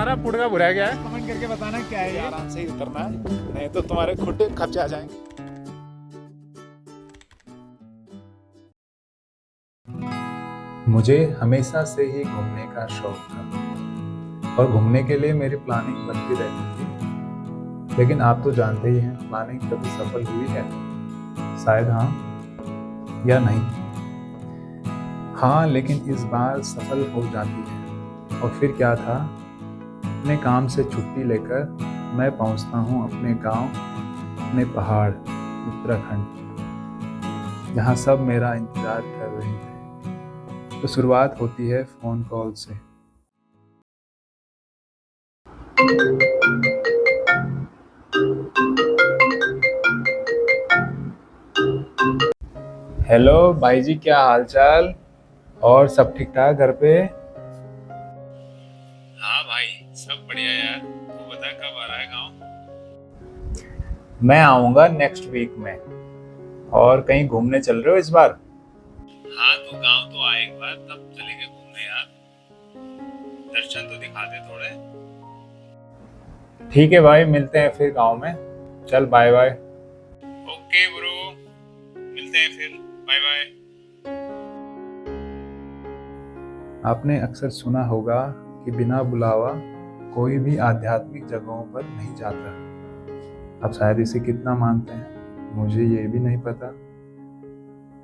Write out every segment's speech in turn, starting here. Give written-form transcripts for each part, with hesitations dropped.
तुम्हारा पुड़गा भुरा गया है। कमेंट करके बताना क्या है ये। आराम से ही उतरना है, नहीं तो तुम्हारे खुट्टे खपचे आ जाएंगे। मुझे हमेशा से ही घूमने का शौक था और घूमने के लिए मेरी प्लानिंग बनती रहती थी, लेकिन आप तो जानते ही हैं प्लानिंग कभी सफल हुई है? शायद हाँ या नहीं। हाँ, लेकिन इस बार सफल हो जाती है। और फिर क्या था, अपने काम से छुट्टी लेकर मैं पहुंचता हूं अपने गांव, अपने पहाड़ उत्तराखंड, जहां सब मेरा इंतजार कर रहे थे। तो शुरुआत होती है फोन कॉल से। हेलो भाई जी, क्या हाल चाल? और सब ठीक ठाक घर पे? हाँ भाई, सब बढ़िया यार। तू बता कब आ रहा है गाँव? मैं आऊंगा नेक्स्ट वीक में। और कहीं घूमने चल रहे हो इस बार? हाँ, तू गाँव तो आ एक बार, तब चलेंगे घूमने यार। दर्शन तो दिखा दे थोड़े। ठीक है भाई, मिलते हैं फिर गांव में। चल बाय बाय। ओके ब्रो, मिलते हैं फिर। Bye bye. आपने अक्सर सुना होगा कि बिना बुलावा कोई भी आध्यात्मिक जगहों पर नहीं जाता। अब शायद इसे कितना मानते हैं मुझे ये भी नहीं पता,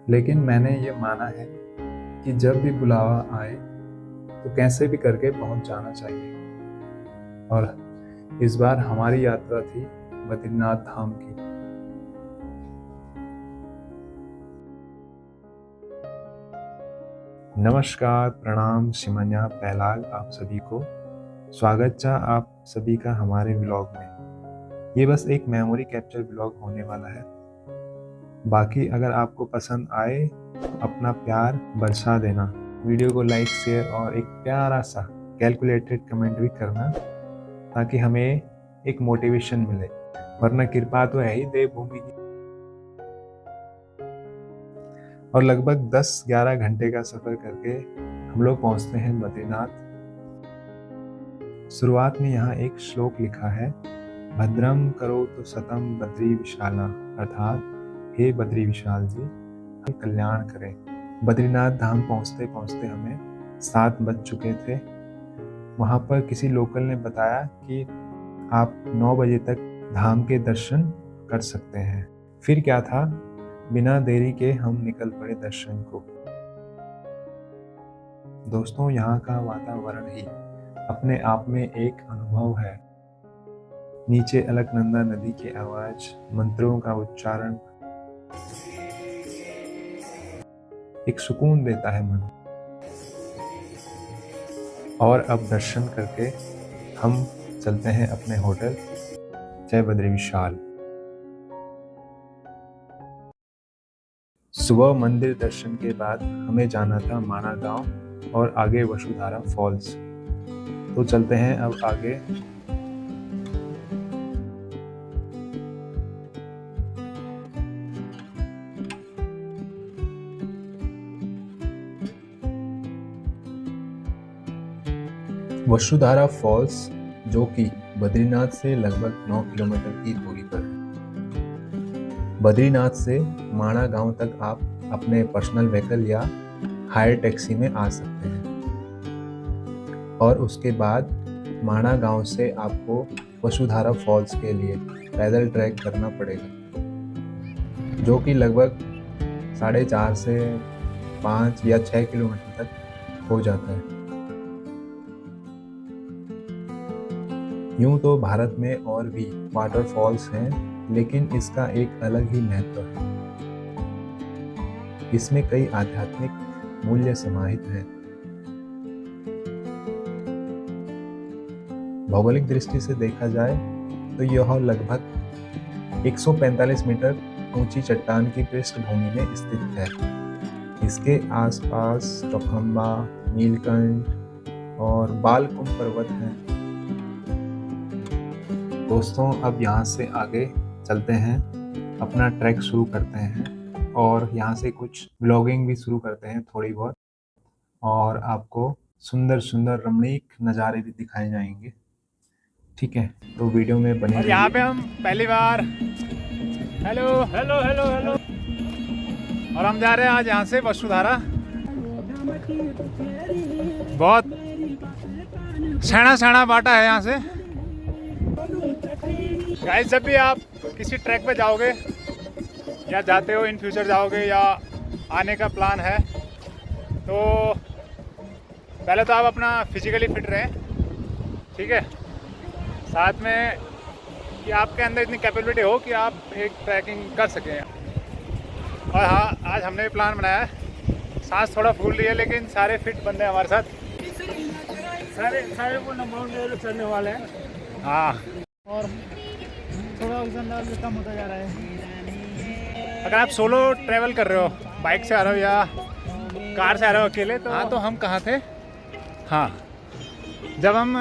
लेकिन मैंने ये माना है कि जब भी बुलावा आए तो कैसे भी करके पहुंच जाना चाहिए। और इस बार हमारी यात्रा थी बद्रीनाथ धाम की। नमस्कार, प्रणाम, सिमन्या पहलाल आप सभी को। स्वागत चा आप सभी का हमारे व्लॉग में। ये बस एक मेमोरी कैप्चर व्लॉग होने वाला है। बाकी अगर आपको पसंद आए तो अपना प्यार बरसा देना। वीडियो को लाइक, शेयर और एक प्यारा सा कैलकुलेटेड कमेंट भी करना, ताकि हमें एक मोटिवेशन मिले। वरना कृपा तो है ही देवभूमि की। और लगभग 10-11 घंटे का सफर करके हम लोग पहुंचते हैं बद्रीनाथ। शुरुआत में यहाँ एक श्लोक लिखा है, भद्रम करो तो सतम बद्री विशाला, अर्थात हे बद्री विशाल जी, हम कल्याण करें। बद्रीनाथ धाम पहुंचते पहुंचते हमें 7 बज चुके थे। वहां पर किसी लोकल ने बताया कि आप 9 बजे तक धाम के दर्शन कर सकते हैं। फिर क्या था, बिना देरी के हम निकल पड़े दर्शन को। दोस्तों, यहाँ का वातावरण ही अपने आप में एक अनुभव है। नीचे अलकनंदा नदी की आवाज, मंत्रों का उच्चारण एक सुकून देता है मन। और अब दर्शन करके हम चलते हैं अपने होटल जय बद्री विशाल। सुबह मंदिर दर्शन के बाद हमें जाना था माणा गांव और आगे वसुधारा फॉल्स। तो चलते हैं अब आगे। वसुधारा फॉल्स, जो कि बद्रीनाथ से लगभग 9 किलोमीटर की दूरी पर है। बद्रीनाथ से माणा गांव तक आप अपने पर्सनल व्हीकल या हायर टैक्सी में आ सकते हैं। और उसके बाद माणा गांव से आपको वसुधारा फॉल्स के लिए पैदल ट्रैक करना पड़ेगा, जो कि लगभग 4.5 से 5 या 6 किलोमीटर तक हो जाता है। यूं तो भारत में और भी वाटरफॉल्स हैं, लेकिन इसका एक अलग ही महत्व है। इसमें कई आध्यात्मिक मूल्य समाहित हैं। भौगोलिक दृष्टि से देखा जाए तो यह लगभग 145 मीटर ऊंची चट्टान की पृष्ठभूमि में स्थित है। इसके आसपास चौखंबा, नीलकंठ और बालकुंड पर्वत हैं। दोस्तों, अब यहाँ से आगे चलते हैं, अपना ट्रैक शुरू करते हैं और यहाँ से कुछ व्लॉगिंग भी शुरू करते हैं थोड़ी बहुत, और आपको सुंदर सुंदर रमणीक नज़ारे भी दिखाए जाएंगे। ठीक है, तो वीडियो में बने और रहिए। यहाँ पे हम पहली बार हेलो हेलो हेलो हेलो और हम जा रहे हैं आज यहाँ से वसुधारा। बहुत सैना सैना बाटा है यहाँ से। गाइस, जब भी आप किसी ट्रैक पे जाओगे या जाते हो, इन फ्यूचर जाओगे या आने का प्लान है, तो पहले तो आप अपना फिजिकली फिट रहें, ठीक है। साथ में कि आपके अंदर इतनी कैपेबिलिटी हो कि आप एक ट्रैकिंग कर सकें। और हाँ, आज हमने भी प्लान बनाया है। सांस थोड़ा फूल रही है लेकिन सारे फिट बंदे हैं हमारे साथ। सारे को माउंट एवरेस्ट चढ़ने वाले हैं हाँ, और थोड़ा वजन लेवल भी कम होता जा रहा है। अगर आप सोलो ट्रैवल कर रहे हो, बाइक से आ रहे हो या कार से आ रहे हो अकेले, तो हाँ, तो हम कहाँ थे? हाँ, जब हम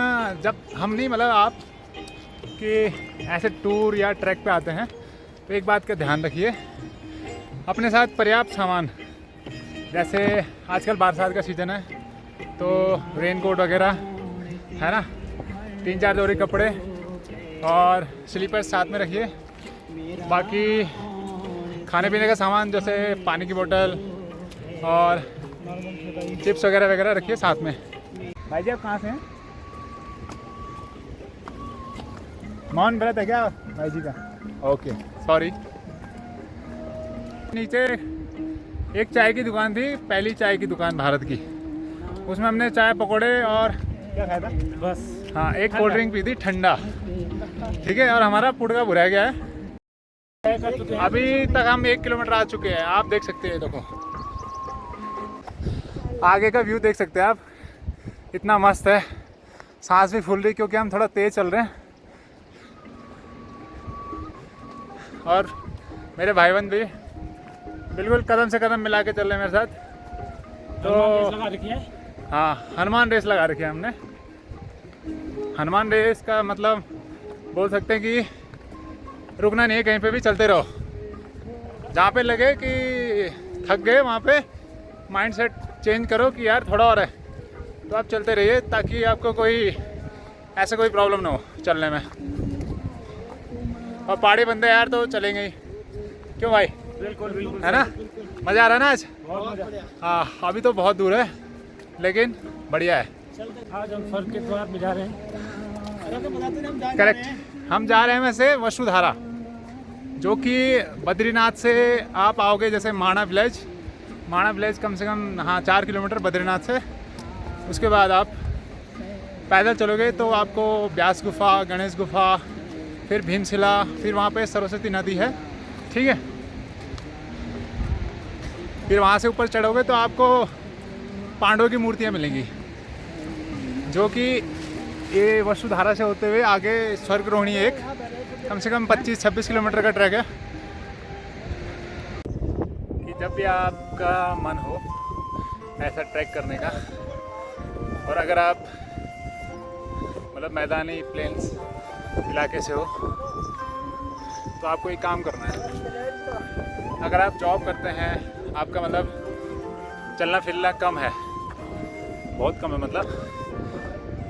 नहीं, मतलब आप कि ऐसे टूर या ट्रैक पे आते हैं तो एक बात का ध्यान रखिए, अपने साथ पर्याप्त सामान, जैसे आजकल बरसात का सीज़न है तो रेनकोट वगैरह है ना, 3-4 जोड़ी कपड़े और स्लीपर्स साथ में रखिए। बाकी खाने पीने का सामान जैसे पानी की बोतल और चिप्स वगैरह वगैरह रखिए साथ में। भाई जी, आप कहाँ से हैं? माउंट गलत है क्या भाई जी का? Okay, sorry. नीचे एक चाय की दुकान थी, पहली चाय की दुकान भारत की, उसमें हमने चाय पकौड़े और क्या खाया था? बस हाँ, एक कोल्ड ड्रिंक पी थी ठंडा, ठीक है। और हमारा पुड़का भुरा गया है। अभी तक हम 1 किलोमीटर आ चुके हैं, आप देख सकते हैं, देखो आगे का व्यू देख सकते हैं आप, इतना मस्त है। सांस भी फूल रही क्योंकि हम थोड़ा तेज चल रहे हैं। और मेरे भाईबंद भी बिल्कुल कदम से कदम मिला के चल रहे हैं मेरे साथ। तो लगा रखी है। हाँ, हनुमान रेस लगा रखी है हमने। हनुमान रेस का मतलब बोल सकते हैं कि रुकना नहीं है, कहीं पे भी चलते रहो। जहाँ पे लगे कि थक गए वहाँ पे माइंड सेट चेंज करो कि यार थोड़ा और है, तो आप चलते रहिए ताकि आपको कोई ऐसा कोई प्रॉब्लम ना हो चलने में। और पहाड़ी बंदे यार तो चलेंगे ही, क्यों भाई? बिल्कुल बिल्कुल है ना, मज़ा आ रहा है ना आज? बहुत मजा। हाँ, अभी तो बहुत दूर है लेकिन बढ़िया है। आज हम फर्क के द्वार में जा रहे हैं। करेक्ट, हम जा रहे हैं वैसे वसुधारा, जो कि बद्रीनाथ से आप आओगे, जैसे माणा विलेज कम से कम हाँ 4 किलोमीटर बद्रीनाथ से। उसके बाद आप पैदल चलोगे तो आपको ब्यास गुफा, गणेश गुफा, फिर भीमशिला, फिर वहाँ पे सरस्वती नदी है, ठीक है। फिर वहाँ से ऊपर चढ़ोगे तो आपको पांडवों की मूर्तियाँ मिलेंगी, जो कि ये वसुधारा से होते हुए आगे स्वर्गरोहिणी, एक कम से कम 25-26 किलोमीटर का ट्रैक है। कि जब भी आपका मन हो ऐसा ट्रैक करने का, और अगर आप मतलब मैदानी प्लेन्स इलाके से हो, तो आपको एक काम करना है। अगर आप जॉब करते हैं, आपका मतलब चलना फिरना कम है, बहुत कम है मतलब,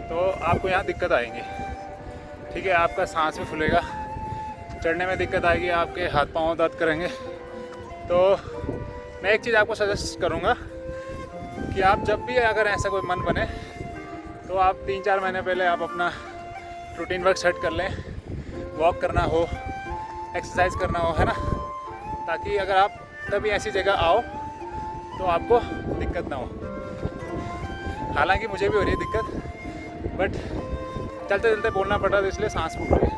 तो आपको यहाँ दिक्कत आएंगी, ठीक है। आपका सांस भी फूलेगा, चढ़ने में दिक्कत आएगी, आपके हाथ पांव दर्द करेंगे। तो मैं एक चीज़ आपको सजेस्ट करूँगा कि आप जब भी अगर ऐसा कोई मन बने तो आप 3-4 महीने पहले आप अपना रूटीन वर्क सेट कर लें, वॉक करना हो, एक्सरसाइज करना हो, है ना, ताकि अगर आप कभी ऐसी जगह आओ तो आपको दिक्कत ना हो। हालांकि मुझे भी हो रही है दिक्कत, बट चलते चलते बोलना पड़ रहा था इसलिए सांस फूल रही है।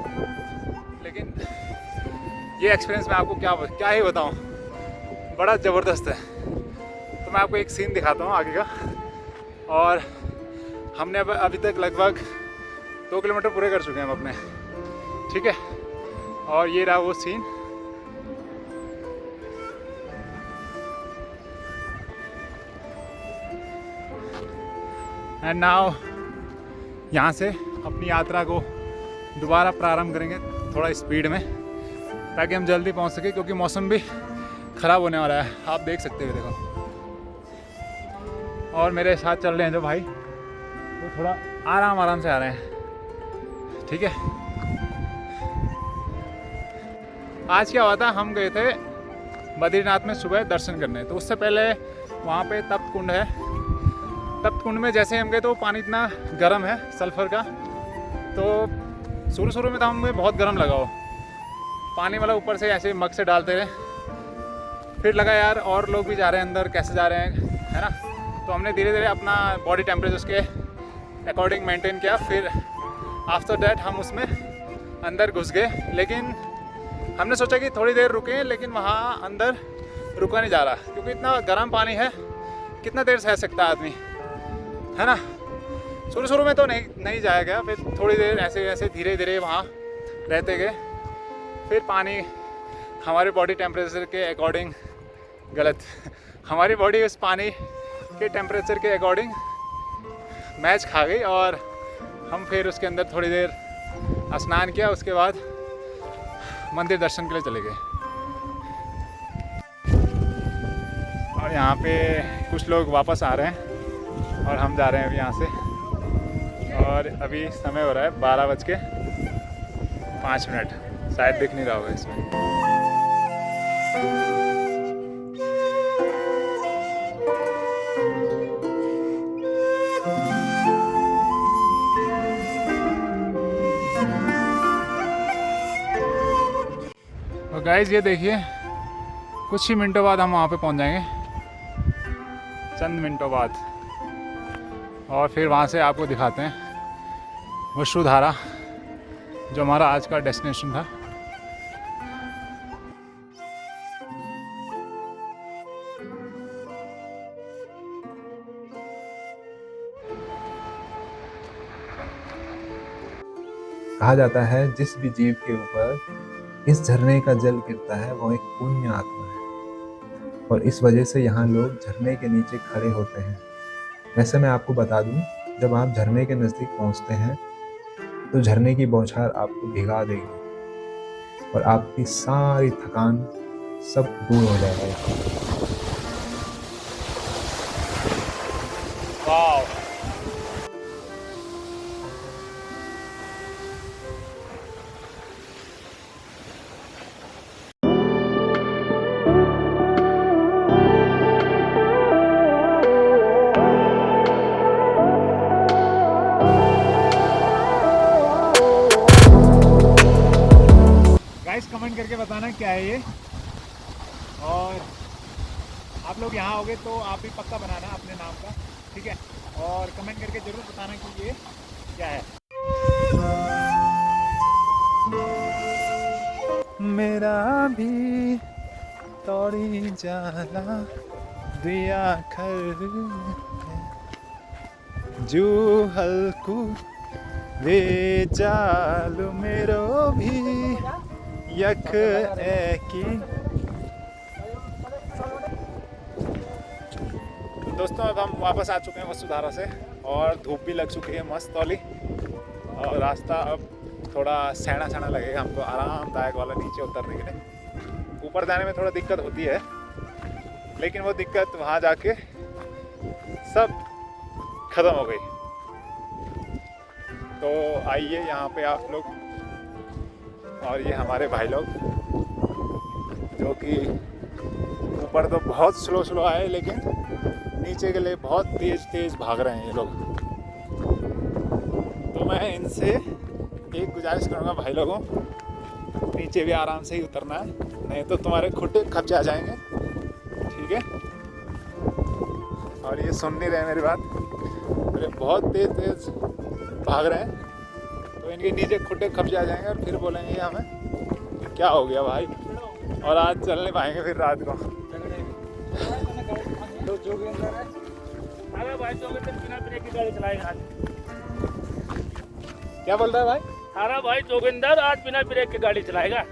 लेकिन ये एक्सपीरियंस मैं आपको क्या ही बताऊँ, बड़ा ज़बरदस्त है। तो मैं आपको एक सीन दिखाता हूँ आगे का। और हमने अभी तक लगभग 2 किलोमीटर पूरे कर चुके हैं हम अपने, ठीक है। और ये रहा वो सीन। एंड नाउ यहाँ से अपनी यात्रा को दोबारा प्रारंभ करेंगे थोड़ा स्पीड में, ताकि हम जल्दी पहुँच सके, क्योंकि मौसम भी ख़राब होने वाला है, आप देख सकते हो, देखो। और मेरे साथ चल रहे हैं जो भाई, वो थोड़ा आराम से आ रहे हैं, ठीक है। आज क्या हुआ था, हम गए थे बद्रीनाथ में सुबह दर्शन करने। तो उससे पहले वहाँ पे तप्त कुंड है। तप्त कुंड में जैसे हम गए तो पानी इतना गर्म है सल्फ़र का, तो शुरू में तो हमें बहुत गर्म लगा वो पानी, मतलब ऊपर से ऐसे मग से डालते रहे। फिर लगा यार और लोग भी जा रहे हैं अंदर, कैसे जा रहे हैं, है ना। तो हमने धीरे धीरे अपना बॉडी टेम्परेचर उसके अकॉर्डिंग मेंटेन किया। फिर आफ्टर डैट हम उसमें अंदर घुस गए। लेकिन हमने सोचा कि थोड़ी देर रुकें, लेकिन वहाँ अंदर रुका नहीं जा रहा, क्योंकि इतना गर्म पानी है, कितना देर सह सकता है आदमी, है ना। शुरू में तो नहीं जाया गया। फिर थोड़ी देर ऐसे धीरे धीरे वहाँ रहते गए। फिर पानी हमारे बॉडी टेम्परेचर के अकॉर्डिंग, गलत, हमारी बॉडी उस पानी के टेम्परेचर के अकॉर्डिंग मैच खा गई। और हम फिर उसके अंदर थोड़ी देर स्नान किया, उसके बाद मंदिर दर्शन के लिए चले गए। और यहाँ पे कुछ लोग वापस आ रहे हैं और हम जा रहे हैं अभी यहाँ से। और अभी समय हो रहा है 12:05, शायद दिख नहीं रहा होगा इसमें। और गाइस ये देखिए, कुछ ही मिनटों बाद हम वहाँ पे पहुँच जाएंगे, चंद मिनटों बाद। और फिर वहाँ से आपको दिखाते हैं वसुधारा, जो हमारा आज का डेस्टिनेशन था। कहा जाता है जिस भी जीव के ऊपर इस झरने का जल गिरता है वो एक पुण्य आत्मा है, और इस वजह से यहाँ लोग झरने के नीचे खड़े होते हैं। वैसे मैं आपको बता दूं, जब आप झरने के नज़दीक पहुँचते हैं तो झरने की बौछार आपको भिगा देगी और आपकी सारी थकान सब दूर हो जाएगा। वाव, कमेंट करके बताना क्या है ये। और आप लोग यहाँ आओगे तो आप भी पक्का बनाना अपने नाम का, ठीक है। और कमेंट करके ज़रूर बताना कि ये क्या है। मेरा भी तोड़ी जाला दिया खर जू हल्कू वे चालू मेरो भी यक की। दोस्तों अब हम वापस आ चुके हैं वसुधारा से, और धूप भी लग चुकी है मस्त वाली। और रास्ता अब थोड़ा सैना लगेगा हमको, आरामदायक वाला नीचे उतरने के लिए। ऊपर जाने में थोड़ा दिक्कत होती है, लेकिन वो दिक्कत वहाँ जाके सब खत्म हो गई। तो आइए यहाँ पे आप लोग, और ये हमारे भाई लोग जो कि ऊपर तो बहुत स्लो आए, लेकिन नीचे के लिए बहुत तेज़ भाग रहे हैं ये लोग। तो मैं इनसे एक गुजारिश करूँगा भाई लोगों, नीचे भी आराम से ही उतरना है, नहीं तो तुम्हारे खुट्टे खप जा जाएंगे, ठीक है। और ये सुन नहीं रहे मेरी बात, अरे बहुत तेज़ भाग रहे हैं, तो इनके नीचे खुट्टे खप जा जाएंगे और फिर बोलेंगे हमें क्या हो गया भाई, और आज चल नहीं पाएंगे फिर रात को। भाई जोगिंदर बिना ब्रेक की गाड़ी चलाएगा आज। क्या बोल रहा है भाई? सारा भाई जोगिंदर आज बिना ब्रेक की गाड़ी चलाएगा।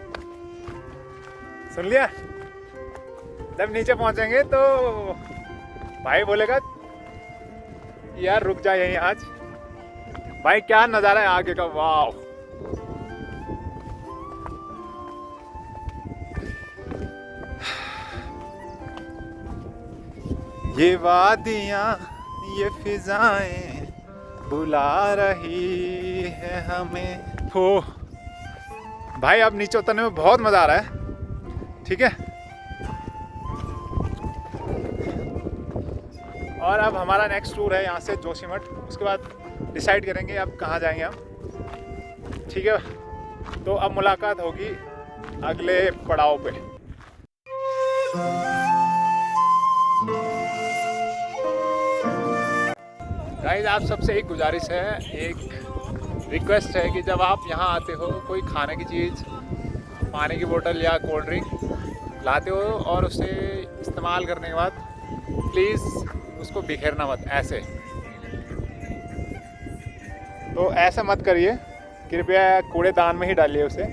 सुन लिया? जब नीचे पहुंचेंगे तो भाई बोलेगा यार रुक जा यहीं आज। भाई क्या नज़ारा है आगे का, वाह। ये वादियाँ ये फिजाएं बुला रही है हमें, तो भाई अब नीचे उतरने में बहुत मज़ा आ रहा है, ठीक है। और अब हमारा नेक्स्ट टूर है यहाँ से जोशीमठ, उसके बाद डिसाइड करेंगे अब कहाँ जाएंगे हम, ठीक है। तो अब मुलाकात होगी अगले पड़ाव पे। गाइस आप सबसे एक गुजारिश है, एक रिक्वेस्ट है कि जब आप यहाँ आते हो कोई खाने की चीज़, पानी की बोतल या कोल्ड ड्रिंक लाते हो और उसे इस्तेमाल करने के बाद प्लीज़ उसको बिखेरना मत, ऐसे तो ऐसा मत करिए, कृपया कूड़ेदान में ही डालिए उसे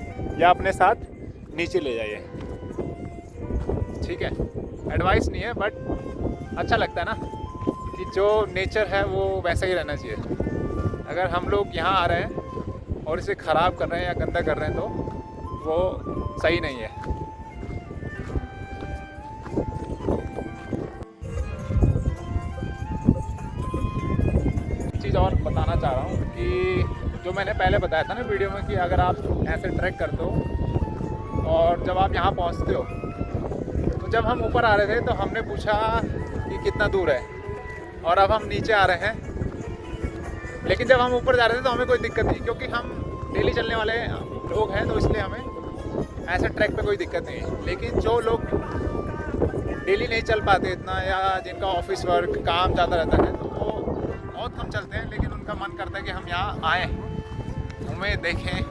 या अपने साथ नीचे ले जाइए, ठीक है। एडवाइस नहीं है बट अच्छा लगता है ना कि जो नेचर है वो वैसा ही रहना चाहिए। अगर हम लोग यहाँ आ रहे हैं और इसे ख़राब कर रहे हैं या गंदा कर रहे हैं तो वो सही नहीं है। चीज़ और बताना चाह रहा हूँ कि जो मैंने पहले बताया था ना वीडियो में कि अगर आप ऐसे ट्रैक करते हो और जब आप यहाँ पहुँचते हो, तो जब हम ऊपर आ रहे थे तो हमने पूछा कि कितना दूर है, और अब हम नीचे आ रहे हैं। लेकिन जब हम ऊपर जा रहे थे तो हमें कोई दिक्कत नहीं, क्योंकि हम डेली चलने वाले लोग हैं, तो इसलिए हमें ऐसे ट्रैक पे कोई दिक्कत नहीं है। लेकिन जो लोग डेली नहीं चल पाते इतना, या जिनका ऑफिस वर्क काम ज़्यादा रहता है, तो वो बहुत कम चलते हैं, लेकिन उनका मन करता है कि हम यहाँ आएँ, घूमें, देखें।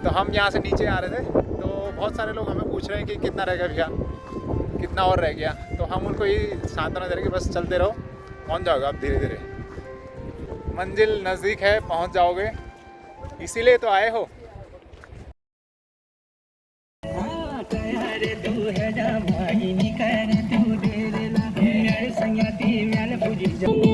तो हम यहाँ से नीचे आ रहे थे तो बहुत सारे लोग हमें पूछ रहे हैं कि कितना रह गया भैया, कितना और रह गया। तो हम उनको ये सांत्वना दे रहे हैं कि बस चलते रहो, पहुँच जाओगे आप धीरे धीरे, मंजिल नज़दीक है, पहुँच जाओगे, इसीलिए तो आए हो। संगति